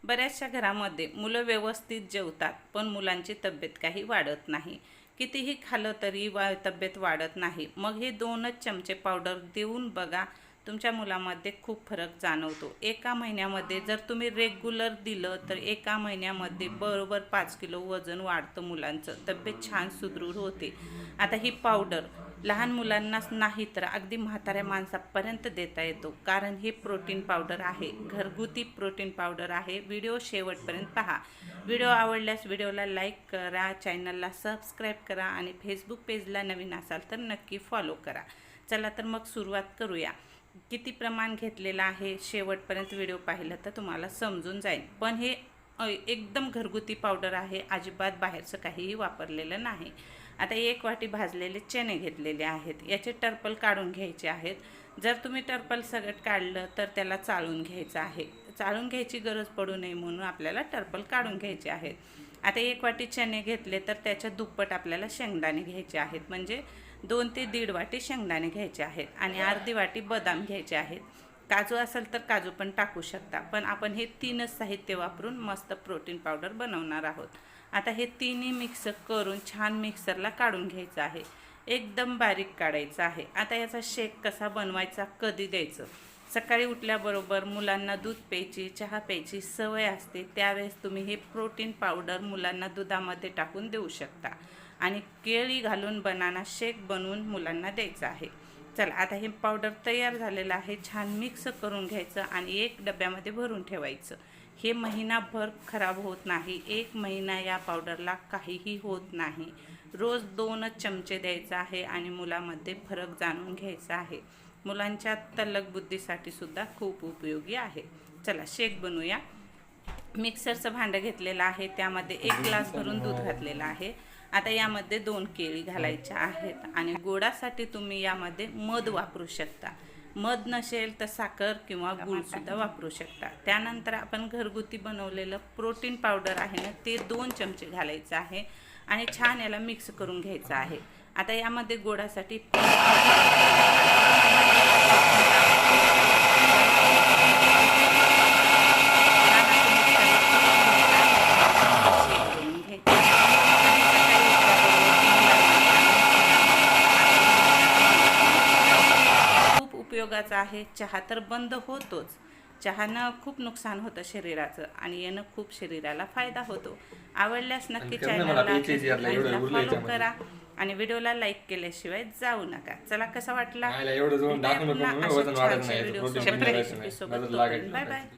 बऱ्याचशा घरामध्ये मुलं व्यवस्थित जेवतात, पण मुलांची तब्येत काही वाढत नाही. कितीही खाल्लं तरी तब्येत वाढत नाही. मग हे 2च चमचे पावडर देऊन बघा, तुमच्या मुलामध्ये खूप फरक जाणवतो. एका महिन्यामध्ये जर तुम्ही रेग्युलर दिलं तर एका महिन्यामध्ये बरोबर 5 किलो वजन वाढतं मुलांचं. तब्येत छान सुदृढ होते. आता ही पावडर लहान मुलांनाच नाही तर अगदी म्हाताऱ्या माणसापर्यंत देता येतो, कारण हे प्रोटीन पावडर आहे, घरगुती प्रोटीन पावडर आहे. व्हिडिओ शेवटपर्यंत पहा. व्हिडिओ आवडल्यास व्हिडिओला लाईक करा, चॅनलला सबस्क्राईब करा आणि फेसबुक पेजला नवीन असाल तर नक्की फॉलो करा. चला तर मग सुरुवात करूया. किती प्रमाण घेतलेलं आहे शेवटपर्यंत व्हिडिओ पाहिलं तर तुम्हाला समजून जाईल. पण हे एकदम घरगुती पावडर आहे, अजिबात बाहेरचं काहीही वापरलेलं नाही. आता 1 वाटी भाजलेले चणे घेतलेले आहेत. याचे टर्पल काढून घ्यायचे आहेत. जर तुम्ही टर्पल सगळं काढलं तर त्याला चाळून घ्यायचं आहे. चाळून घ्यायची गरज पडू नये म्हणून आपल्याला टर्पल काढून घ्यायचे आहेत. आता 1 वाटी चणे घेतले तर त्याच्या दुप्पट आपल्याला शेंगदाणे घ्यायचे आहेत, म्हणजे 2 ते 1.5 वाटी शेंगदाणे घ्यायचे आहेत आणि अर्धी वाटी बदाम घ्यायचे आहेत. काजू असेल तर काजू पण टाकू शकता, पण आपण हे 3च साहित्य वापरून मस्त प्रोटीन पावडर बनवणार आहोत. आता हे तिन्ही मिक्स करून छान मिक्सरला काढून घ्यायचं आहे, एकदम बारीक काढायचं आहे. आता याचा शेक कसा बनवायचा, कधी द्यायचं? सकाळी उठल्याबरोबर मुलांना दूध प्यायची, चहा प्यायची सवय असते, त्यावेळेस तुम्ही हे प्रोटीन पावडर मुलांना दुधामध्ये टाकून देऊ शकता आणि केळी घालून बनाना शेक बनवून मुलांना द्यायचा आहे. चला, आता हे पावडर तयार झालेलं आहे. छान मिक्स करून घ्यायचं आणि 1 डब्यामध्ये भरून ठेवायचं. हे महिनाभर खराब होत नाही. 1 महिना या पावडरला काहीही होत नाही. रोज 2च चमचे द्यायचा आहे आणि मुलामध्ये फरक जाणून घ्यायचा आहे. मुलांच्या तल्लख बुद्धीसाठी सुद्धा खूप उपयोगी आहे. चला शेक बनवूया. मिक्सरचं भांडं घेतलेलं आहे, त्यामध्ये 1 ग्लास भरून दूध घातलेलं आहे. आता यामध्ये 2 केळी घालायच्या आहेत आणि गोडासाठी तुम्ही यामध्ये मध वापरू शकता. मध नसेल तर साखर किंवा गूळसुद्धा वापरू शकता. त्यानंतर आपण घरगुती बनवलेलं प्रोटीन पावडर आहे ना, ते 2 चमचे घालायचं आहे आणि छान याला मिक्स करून घ्यायचं आहे. आता यामध्ये गोडासाठी उपयोगाचा आहे. चहा तर बंद होतोच. चहानं खूप नुकसान होतं शरीराचं आणि यानं खूप शरीराला फायदा होतो. आवडल्यास नक्की चॅनलला फॉलो करा आणि व्हिडिओला लाईक केल्याशिवाय जाऊ नका. चला, कसा वाटला? Bye bye.